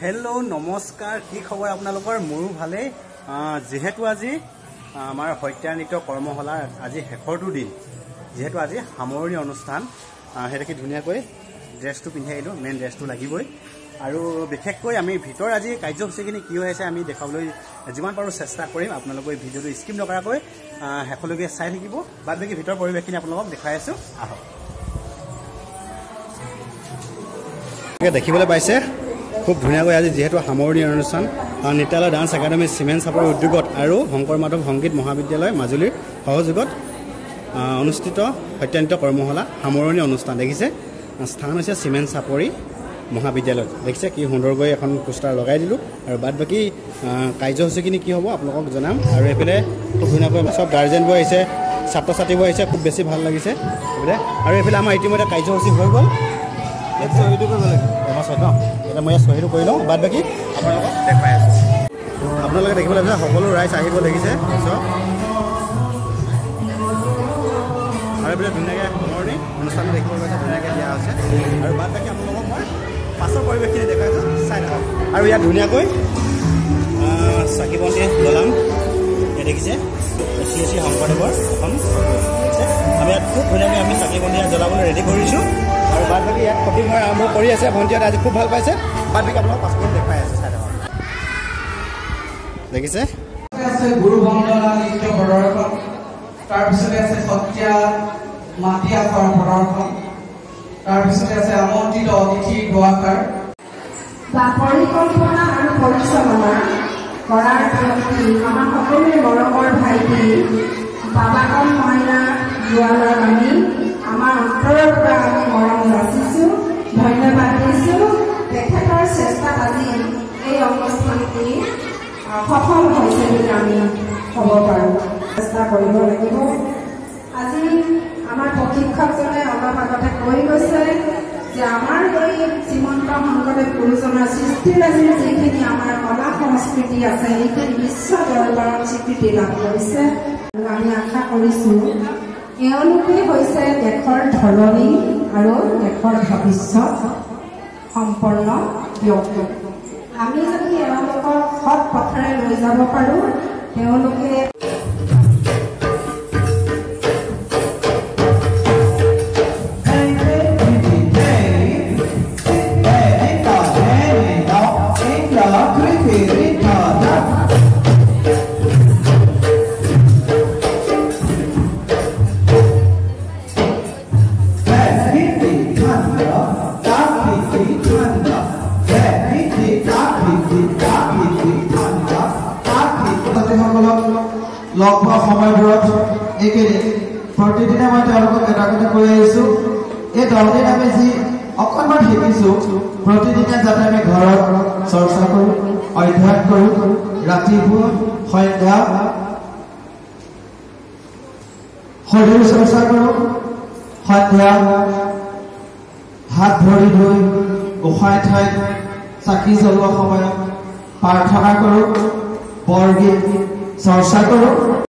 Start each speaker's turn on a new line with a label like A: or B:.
A: Hello नमस्कार कि खबर आपनालोकर मोरो भाले जेहेतु আজি आमार हत्या नृत्य कर्मशालार আজি शेषरটো दिन जेहेतु আজি सामৰণি অনুষ্ঠাन हेतु धुनियाকৈ ड्रेसটো पिन्धाই আইলো मेन ड्रेसটো লাগিবই আৰু বিশেষকৈ আমি ভিতৰ আজি কাৰ্যসূচীখিনি কি হৈছে আমি দেখাবলৈ যিমান পাৰো চেষ্টা কৰিম আপোনালোকে ভিডিওটো স্কিপ নকৰাকৈ হেকলৈকে চাই থাকিব বাদবাকি ভিতৰ পৰিৱেশখিনি আপোনালোকক দেখাই আছো আহক দেখিবলৈ পাইছে খুব ধুনিয়াকৈ আজি যেহেতু সামৰণি অনুষ্ঠান নিতালা ডান্স একাডেমি সিমেন্ট চাপৰি উদ্যোগত আৰু শংকৰ মাধৱ সংগীত মহাবিদ্যালয় মাজুলীৰ সহযোগত অনুষ্ঠিত হত্যানিত কৰ্মশালা সামৰণি অনুষ্ঠান দেখিছে স্থান হৈছে সিমেন্ট চাপৰি মহাবিদ্যালয় দেখিছে কি সুন্দৰকৈ এখন পোষ্টাৰ লগাই দিলো আৰু বাদবাকি কাৰ্যসূচীখিনি কি হ'ব আপোনালোকক জনাম আৰু এফালে খুব ধুনিয়াকৈ সব গাৰ্জেন বয় আহিছে ছাত্ৰ ছাত্ৰীবোৰ আহিছে খুব বেছি ভাল লাগিছে আৰু এফালে আমাৰ ইতিমধ্যে কাৰ্যসূচী হৈ গ'ল সহিটো কৰিব লাগে এটা মই সহিটো কৰি লওঁ বাদ বাকী আপোনালোকক দেখাই আছোঁ আপোনালোকে দেখিবলৈ পাইছে সকলো ৰাইজ আহিব দেখিছে আৰু এইবিলাক ধুনীয়াকৈ সামৰণি অনুষ্ঠানটো দেখিবলৈ পাইছে ধুনীয়াকৈ দিয়া হৈছে আৰু বাদ বাকী আপোনালোকক মই পাছৰ পৰিৱেশখিনি দেখাই আছোঁ চাই থাকক আৰু ইয়াত ধুনীয়াকৈ চাকি বন্তি জ্বলাম দেখিছে শ্ৰী শ্ৰী শংকৰদেৱৰ এখন দেখিছে আমি ইয়াত খুব ধুনীয়াকৈ আমি চাকি বন্তি জ্বলাবলৈ ৰেডি কৰিছোঁ আৰু বাদ বাকী ইয়াত শ্বপিং হোৱাৰ আৰম্ভ কৰি আছে ভণ্টিহঁতে আজি খুব ভাল পাইছে বাদ বাকী আপোনালোক পাছপৰ্ট দেখাই আছে চাই থাকক দেখিছে
B: গুৰু বন্দনা নৃত্য প্ৰদৰ্শন তাৰপিছতে আছে সত্ৰীয়া মাটি আখৰ প্ৰদৰ্শন তাৰপিছতে আছে আমন্ত্ৰিত অতিথি গোৱাকাৰ
C: পৰিকল্পনা আৰু পৰিচালনা কৰাৰ ব্যক্তি আমাৰ সকলোৰে মৰমৰ ভাইটি বাবাকন মইনা গোৱালাক আমি আমাৰ অন্তৰৰ পৰা আমি মৰম যাচিছোঁ ধন্যবাদ দিছোঁ তেখেতৰ চেষ্টাত আজি এই অনুষ্ঠানটি সফল হৈছে বুলি আমি ক'ব পাৰোঁ চেষ্টা কৰিব লাগিব আজি আমাৰ প্ৰশিক্ষকজনে অলপ আগতে কৈ গৈছে যে আমাৰ এই শ্ৰীমন্ত শংকৰদেৱ গুৰুজনাৰ সৃষ্টিৰাজিৰ যিখিনি আমাৰ কলা সংস্কৃতি আছে সেইখিনি বিশ্ব দৰবাৰত স্বীকৃতি লাভ কৰিছে আৰু আমি আশা কৰিছোঁ এওঁলোকে হৈছে দেশৰ ধৰণী আৰু দেশৰ ভৱিষ্যত সম্পন্ন ব্যক্তি আমি যদি এওঁলোকক সৎ পথেৰে লৈ যাব পাৰোঁ তেওঁলোকে
B: লগ হোৱা সময়বোৰত এইকেইদিন প্ৰতিদিনে মই তেওঁলোকক এটা কথা কৈ আহিছোঁ এই 10 দিন আমি যি অকণমান শিকিছোঁ প্ৰতিদিনে যাতে আমি ঘৰত চৰ্চা কৰোঁ অধ্যয়ন কৰোঁ ৰাতিপুৱা সন্ধ্যা শৰীৰ চৰ্চা কৰোঁ সন্ধ্যা হাত ভৰি ধুই গোসাঁই ঠাইত চাকি জ্বলোৱা সময়ত প্ৰাৰ্থনা কৰোঁ বৰগীত চৰ্চা কৰোঁ।